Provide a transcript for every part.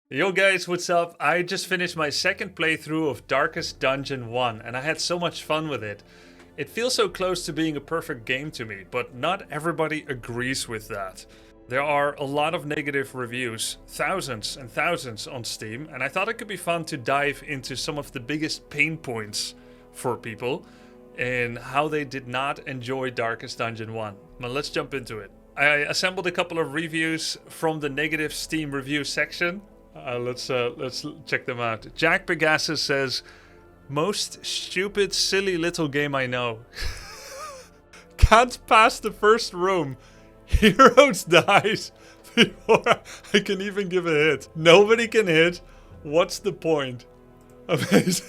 Yo guys, what's up? I just finished my second playthrough of Darkest Dungeon 1 and I had so much fun with it. It feels so close to being a perfect game to me, but not everybody agrees with that. There are a lot of negative reviews, thousands and thousands on Steam, and I thought it could be fun to dive into some of the biggest pain points for people and how they did not enjoy Darkest Dungeon 1. Now let's jump into it. I assembled a couple of reviews from the negative Steam review section. Let's check them out. Jack Pegasus says, "Most stupid, silly little game I know. Can't pass the first room. Heroes dies before I can even give a hit. Nobody can hit. What's the point?" Amazing.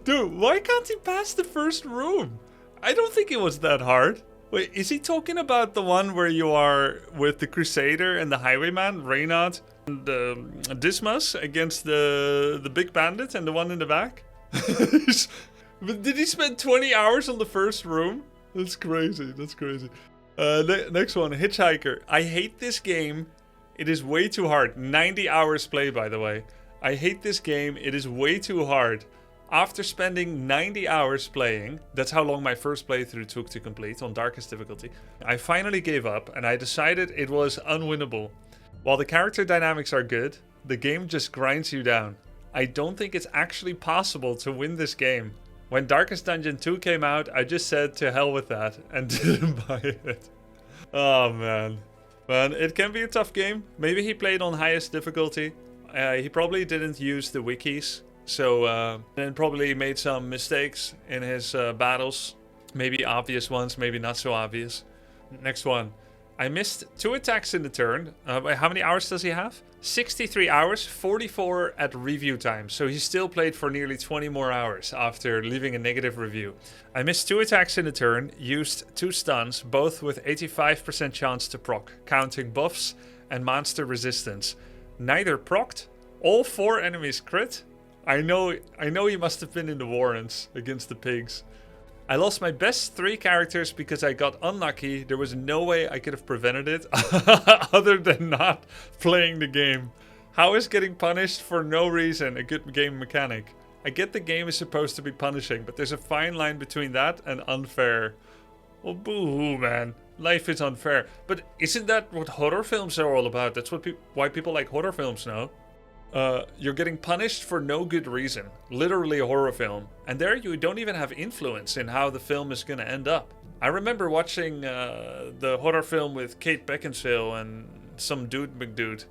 Dude, why can't he pass the first room? I don't think it was that hard. Wait, is he talking about the one where you are with the Crusader and the Highwayman, Reynard, and Dismas against the big bandit and the one in the back? But did he spend 20 hours on the first room? That's crazy, that's crazy. Next one, Hitchhiker. I hate this game. It is way too hard. 90 hours play, by the way. I hate this game. It is way too hard. After spending 90 hours playing, that's how long my first playthrough took to complete on Darkest difficulty, I finally gave up and I decided it was unwinnable. While the character dynamics are good, the game just grinds you down. I don't think it's actually possible to win this game. When Darkest Dungeon 2 came out, I just said to hell with that and didn't buy it. Oh man. Man, it can be a tough game. Maybe he played on highest difficulty. He probably didn't use the wikis. So, and probably made some mistakes in his battles. Maybe obvious ones, maybe not so obvious. Next one. I missed 2 attacks in the turn. How many hours does he have? 63 hours, 44 at review time. So he still played for nearly 20 more hours after leaving a negative review. I missed 2 attacks in the turn, used 2 stuns, both with 85% chance to proc, counting buffs and monster resistance. Neither procced. All 4 enemies crit. I know he must have been in the warrants against the pigs. I lost my best 3 characters because I got unlucky. There was no way I could have prevented it other than not playing the game. How is getting punished for no reason a good game mechanic? I get the game is supposed to be punishing, but there's a fine line between that and unfair. Well, boo-hoo, man. Life is unfair. But isn't that what horror films are all about? That's what why people like horror films, no? You're getting punished for no good reason. Literally a horror film. And there you don't even have influence in how the film is going to end up. I remember watching the horror film with Kate Beckinsale and some dude McDude.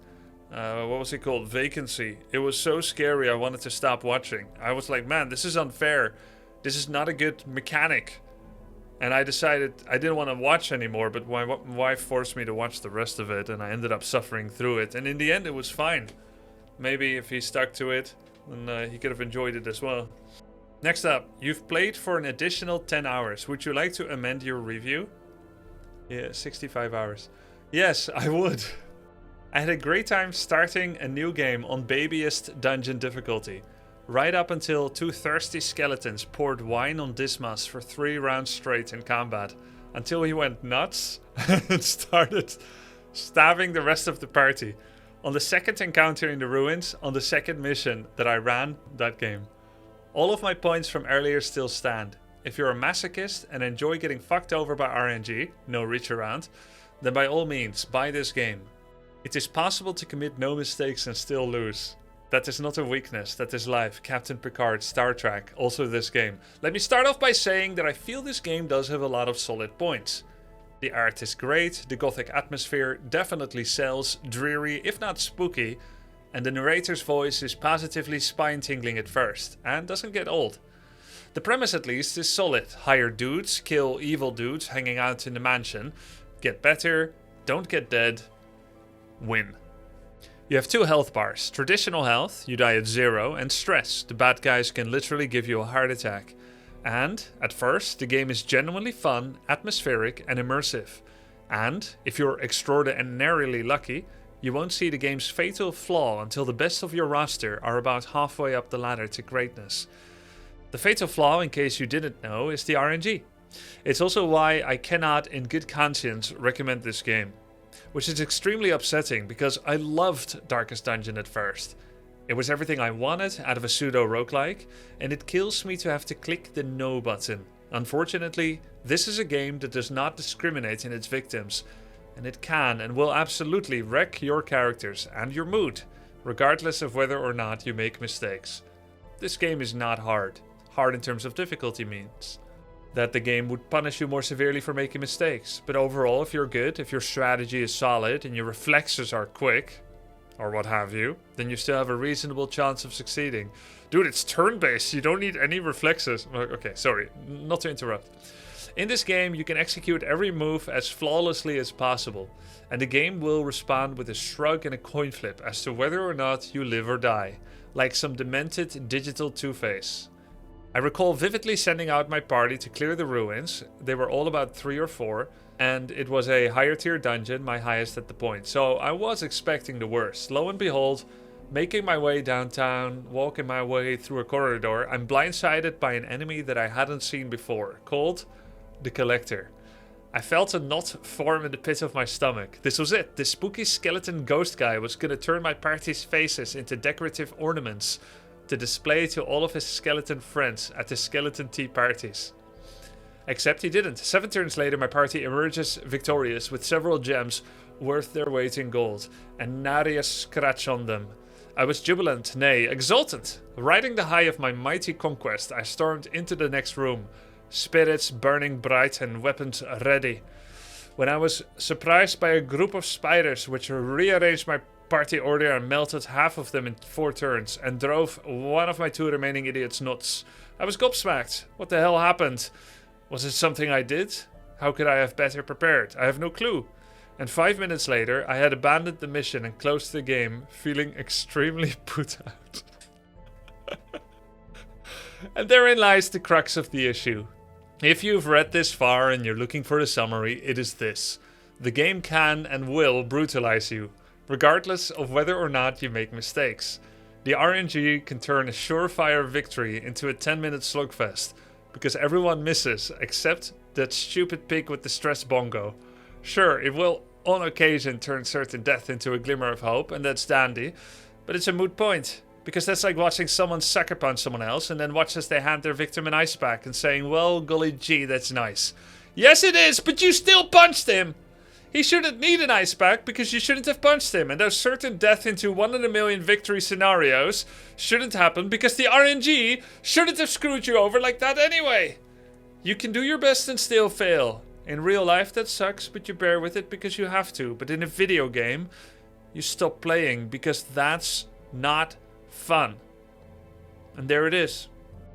What was it called? Vacancy. It was so scary I wanted to stop watching. I was like, man, this is unfair. This is not a good mechanic. And I decided I didn't want to watch anymore, but my wife forced me to watch the rest of it and I ended up suffering through it. And in the end it was fine. Maybe if he stuck to it, then he could have enjoyed it as well. Next up, you've played for an additional 10 hours. Would you like to amend your review? Yeah, 65 hours. Yes, I would. I had a great time starting a new game on babyest dungeon difficulty. Right up until 2 thirsty skeletons poured wine on Dismas for 3 rounds straight in combat. Until he went nuts and started stabbing the rest of the party. On the second encounter in the ruins, on the second mission that I ran that game. All of my points from earlier still stand. If you're a masochist and enjoy getting fucked over by RNG, no reach around, then by all means, buy this game. It is possible to commit no mistakes and still lose. That is not a weakness, that is life. Captain Picard, Star Trek, also this game. Let me start off by saying that I feel this game does have a lot of solid points. The art is great, the gothic atmosphere definitely sells, dreary if not spooky, and the narrator's voice is positively spine-tingling at first, and doesn't get old. The premise at least is solid. Hire dudes, kill evil dudes hanging out in the mansion, get better, don't get dead, win. You have 2 health bars, traditional health, you die at 0, and stress, the bad guys can literally give you a heart attack. And, at first, the game is genuinely fun, atmospheric and immersive. And, if you're extraordinarily lucky, you won't see the game's fatal flaw until the best of your roster are about halfway up the ladder to greatness. The fatal flaw, in case you didn't know, is the RNG. It's also why I cannot in good conscience recommend this game. which is extremely upsetting because I loved Darkest Dungeon at first. It was everything I wanted out of a pseudo roguelike, and it kills me to have to click the no button. Unfortunately, this is a game that does not discriminate in its victims, and it can and will absolutely wreck your characters and your mood, regardless of whether or not you make mistakes. This game is not hard. Hard in terms of difficulty means that the game would punish you more severely for making mistakes. But overall, if you're good, if your strategy is solid and your reflexes are quick, or what have you, then you still have a reasonable chance of succeeding. Dude, it's turn-based. You don't need any reflexes. Okay, sorry, not to interrupt. In this game, you can execute every move as flawlessly as possible, and the game will respond with a shrug and a coin flip as to whether or not you live or die, like some demented digital Two-Face. I recall vividly sending out my party to clear the ruins. They were all about 3 or 4, and it was a higher tier dungeon, my highest at the point. So I was expecting the worst. Lo and behold, making my way downtown, walking my way through a corridor, I'm blindsided by an enemy that I hadn't seen before, called the Collector. I felt a knot form in the pit of my stomach. This was it. This spooky skeleton ghost guy was gonna turn my party's faces into decorative ornaments to display to all of his skeleton friends at the skeleton tea parties. Except he didn't. 7 turns later, my party emerges victorious with several gems worth their weight in gold, and nary a scratch on them. I was jubilant, nay, exultant. Riding the high of my mighty conquest, I stormed into the next room, spirits burning bright and weapons ready, when I was surprised by a group of spiders which rearranged my party order and melted half of them in 4 turns and drove one of my 2 remaining idiots nuts. I was gobsmacked. What the hell happened? Was it something I did? How could I have better prepared? I have no clue. And 5 minutes later, I had abandoned the mission and closed the game, feeling extremely put out. And therein lies the crux of the issue. If you've read this far and you're looking for a summary, it is this. The game can and will brutalize you, regardless of whether or not you make mistakes. The RNG can turn a surefire victory into a 10-minute slugfest, because everyone misses except that stupid pig with the stress bongo. Sure, it will on occasion turn certain death into a glimmer of hope, and that's dandy, but it's a moot point, because that's like watching someone sucker punch someone else and then watch as they hand their victim an ice pack and saying, well, golly gee, that's nice. Yes it is, but you still punched him! He shouldn't need an ice pack because you shouldn't have punched him, and those certain death into 1 in a million victory scenarios shouldn't happen because the RNG shouldn't have screwed you over like that anyway. You can do your best and still fail. In real life that sucks, but you bear with it because you have to. But in a video game, you stop playing because that's not fun. And there it is.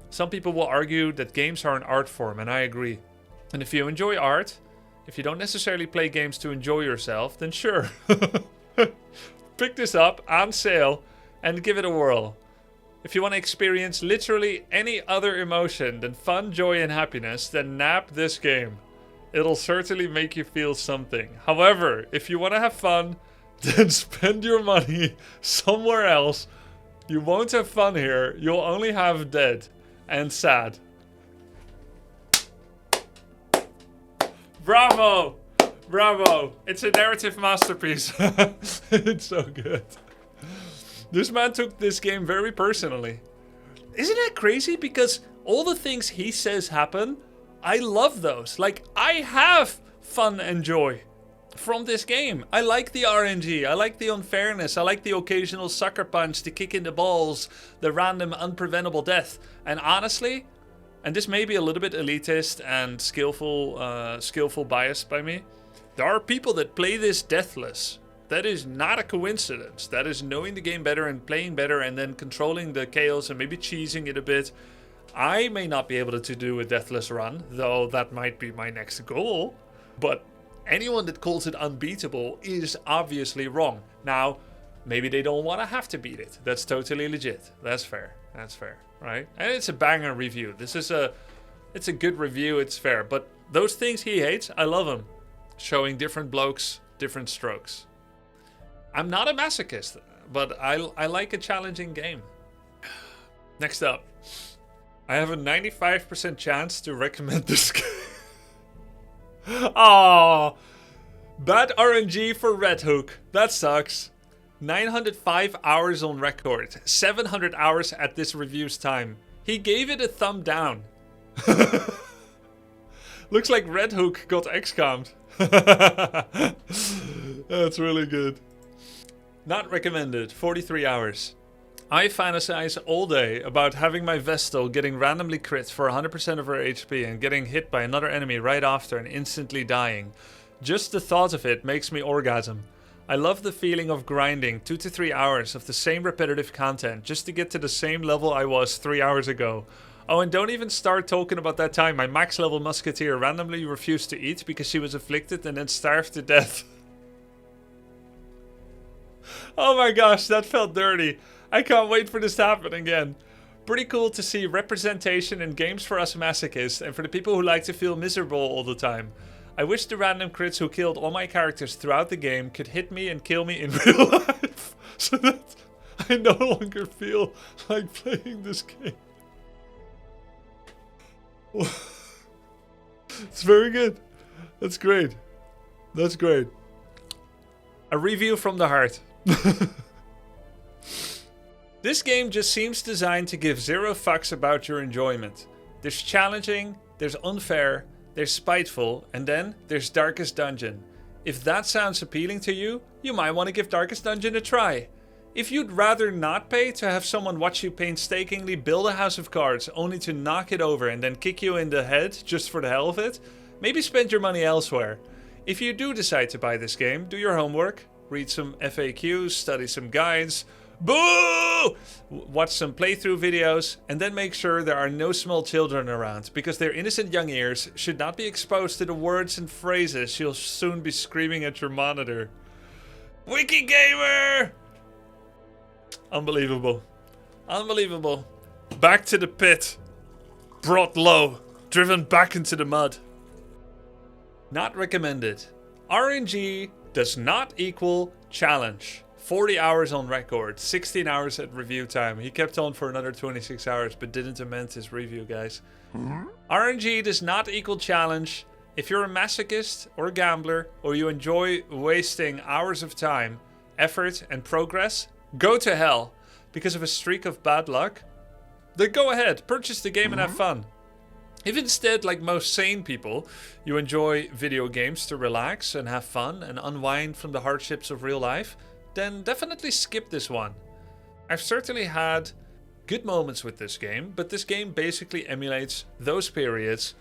Some people will argue that games are an art form, and I agree. And if you enjoy art, if you don't necessarily play games to enjoy yourself, then sure. Pick this up on sale and give it a whirl. If you want to experience literally any other emotion than fun, joy, and happiness, then nab this game. It'll certainly make you feel something. However, if you want to have fun, then spend your money somewhere else. You won't have fun here. You'll only have dead and sad. Bravo! Bravo! It's a narrative masterpiece. It's so good. This man took this game very personally. Isn't that crazy? Because all the things he says happen, I love those. Like, I have fun and joy from this game. I like the RNG, I like the unfairness, I like the occasional sucker punch, the kick in the balls, the random unpreventable death. And honestly, and this may be a little bit elitist and skillful bias by me, there are people that play this deathless. That is not a coincidence. That is knowing the game better and playing better and then controlling the chaos and maybe cheesing it a bit. I may not be able to do a deathless run, though that might be my next goal. But anyone that calls it unbeatable is obviously wrong. Now, maybe they don't want to have to beat it. That's totally legit. That's fair. That's fair, right? And it's a banger review. It's a good review. It's fair. But those things he hates, I love them. Showing different blokes, different strokes. I'm not a masochist, but I like a challenging game. Next up, I have a 95% chance to recommend this game. Oh, Bad RNG for Red Hook. That sucks. 905 hours on record. 700 hours at this review's time. He gave it a thumb down. Looks like Red Hook got XCOM'd. That's really good. Not recommended. 43 hours. I fantasize all day about having my Vestal getting randomly crit for 100% of her HP and getting hit by another enemy right after and instantly dying. Just the thought of it makes me orgasm. I love the feeling of grinding 2 to 3 hours of the same repetitive content just to get to the same level I was 3 hours ago. Oh, and don't even start talking about that time my max level musketeer randomly refused to eat because she was afflicted and then starved to death. Oh my gosh, that felt dirty. I can't wait for this to happen again. Pretty cool to see representation in games for us masochists and for the people who like to feel miserable all the time. I wish the random crits who killed all my characters throughout the game could hit me and kill me in real life, so that I no longer feel like playing this game. It's very good. That's great. That's great. A review from the heart. This game just seems designed to give zero fucks about your enjoyment. There's challenging, there's unfair, there's spiteful, and then there's Darkest Dungeon. If that sounds appealing to you, you might want to give Darkest Dungeon a try. If you'd rather not pay to have someone watch you painstakingly build a house of cards only to knock it over and then kick you in the head just for the hell of it, maybe spend your money elsewhere. If you do decide to buy this game, do your homework, read some FAQs, study some guides, boo! Watch some playthrough videos, and then make sure there are no small children around, because their innocent young ears should not be exposed to the words and phrases you'll soon be screaming at your monitor. Wiki Gamer! Unbelievable. Unbelievable. Back to the pit. Brought low. Driven back into the mud. Not recommended. RNG does not equal challenge. 40 hours on record, 16 hours at review time. He kept on for another 26 hours but didn't amend his review, guys. RNG does not equal challenge. If you're a masochist or a gambler, or you enjoy wasting hours of time, effort and progress, go to hell. Because of a streak of bad luck, then go ahead, purchase the game and have fun. If instead, like most sane people, you enjoy video games to relax and have fun and unwind from the hardships of real life, then definitely skip this one. I've certainly had good moments with this game, but this game basically emulates those periods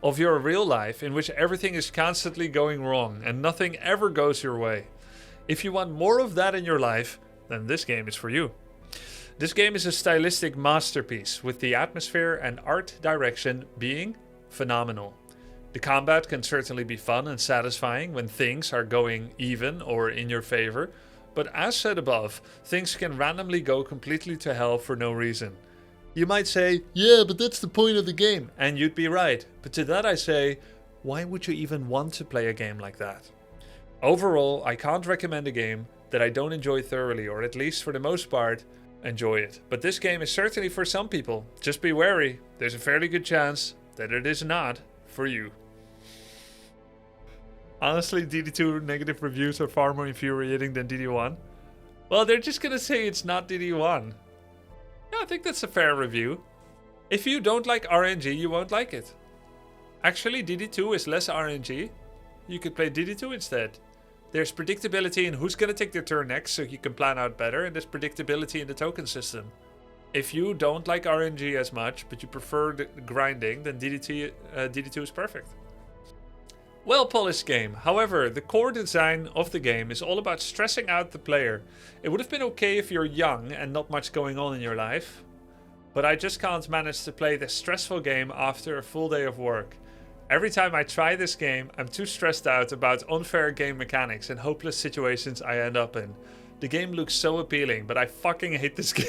of your real life in which everything is constantly going wrong and nothing ever goes your way. If you want more of that in your life, then this game is for you. This game is a stylistic masterpiece, with the atmosphere and art direction being phenomenal. The combat can certainly be fun and satisfying when things are going even or in your favor, but as said above, things can randomly go completely to hell for no reason. You might say, yeah, but that's the point of the game, and you'd be right. But to that I say, why would you even want to play a game like that? Overall, I can't recommend a game that I don't enjoy thoroughly, or at least for the most part, enjoy it. But this game is certainly for some people. Just be wary. There's a fairly good chance that it is not for you. Honestly, DD2 negative reviews are far more infuriating than DD1. Well, they're just gonna say it's not DD1. Yeah, I think that's a fair review. If you don't like RNG, you won't like it. Actually, DD2 is less RNG. You could play DD2 instead. There's predictability in who's gonna take their turn next, so you can plan out better, and there's predictability in the token system. If you don't like RNG as much, but you prefer the grinding, then DD2 is perfect. Well-polished game. However, the core design of the game is all about stressing out the player. It would have been okay if you're young and not much going on in your life, but I just can't manage to play this stressful game after a full day of work. Every time I try this game, I'm too stressed out about unfair game mechanics and hopeless situations I end up in. The game looks so appealing, but I fucking hate this game.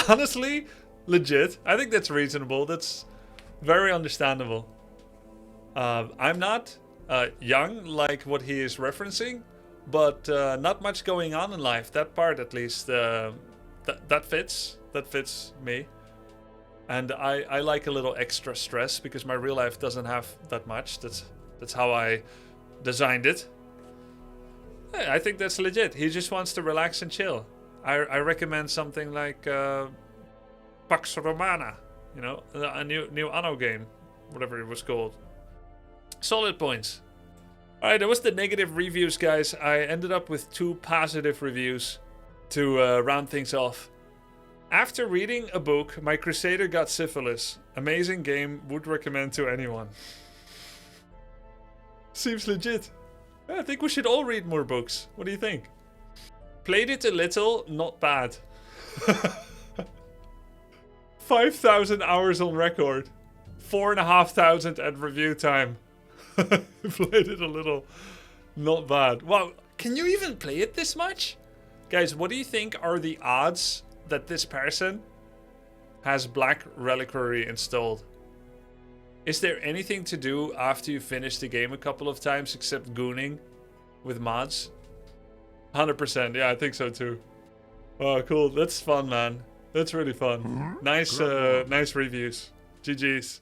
Honestly, legit, I think that's reasonable. That's very understandable. I'm not young like what he is referencing, but not much going on in life. That part, at least, that fits. That fits me. And I like a little extra stress because my real life doesn't have that much. That's how I designed it. I think that's legit. He just wants to relax and chill. I recommend something like Pax Romana, you know, a new Anno game, whatever it was called. Solid points. Alright, that was the negative reviews, guys. I ended up with 2 positive reviews to round things off. After reading a book, my Crusader got syphilis. Amazing game, would recommend to anyone. Seems legit. I think we should all read more books. What do you think? Played it a little, not bad. 5,000 hours on record. 4,500 at review time. Played it a little, not bad. Wow, can you even play it this much? Guys, what do you think are the odds that this person has Black Reliquary installed? Is there anything to do after you finish the game a couple of times except gooning with mods? 100%, yeah, I think so too. Oh, cool, that's fun, man. That's really fun. Nice reviews. GG's.